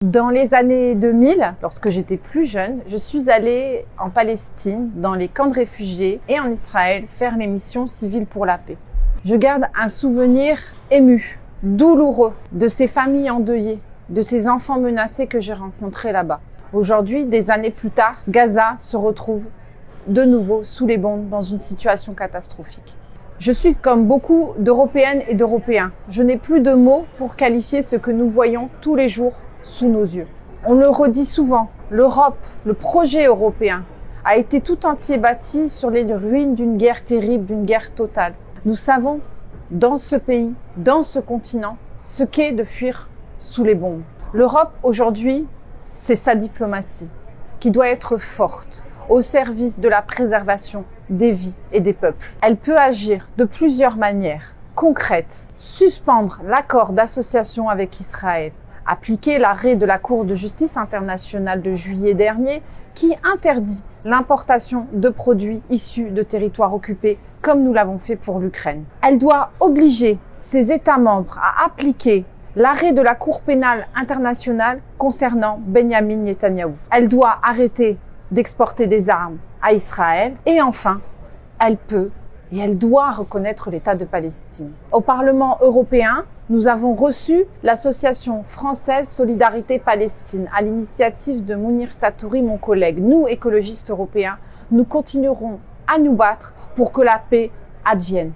Dans les années 2000, lorsque j'étais plus jeune, je suis allée en Palestine, dans les camps de réfugiés et en Israël, faire les missions civiles pour la paix. Je garde un souvenir ému, douloureux, de ces familles endeuillées, de ces enfants menacés que j'ai rencontrés là-bas. Aujourd'hui, des années plus tard, Gaza se retrouve de nouveau sous les bombes dans une situation catastrophique. Je suis comme beaucoup d'Européennes et d'Européens. Je n'ai plus de mots pour qualifier ce que nous voyons tous les jours sous nos yeux. On le redit souvent, l'Europe, le projet européen, a été tout entier bâti sur les ruines d'une guerre terrible, d'une guerre totale. Nous savons, dans ce pays, dans ce continent, ce qu'est de fuir sous les bombes. L'Europe, aujourd'hui, c'est sa diplomatie, qui doit être forte, au service de la préservation des vies et des peuples. Elle peut agir de plusieurs manières concrètes. Suspendre l'accord d'association avec Israël, appliquer l'arrêt de la Cour de justice internationale de juillet dernier qui interdit l'importation de produits issus de territoires occupés comme nous l'avons fait pour l'Ukraine. Elle doit obliger ses États membres à appliquer l'arrêt de la Cour pénale internationale concernant Benyamin Netanyahou. Elle doit arrêter d'exporter des armes à Israël et enfin, elle peut et elle doit reconnaître l'État de Palestine. Au Parlement européen, nous avons reçu l'association française Solidarité Palestine à l'initiative de Mounir Satouri, mon collègue. Nous, écologistes européens, nous continuerons à nous battre pour que la paix advienne.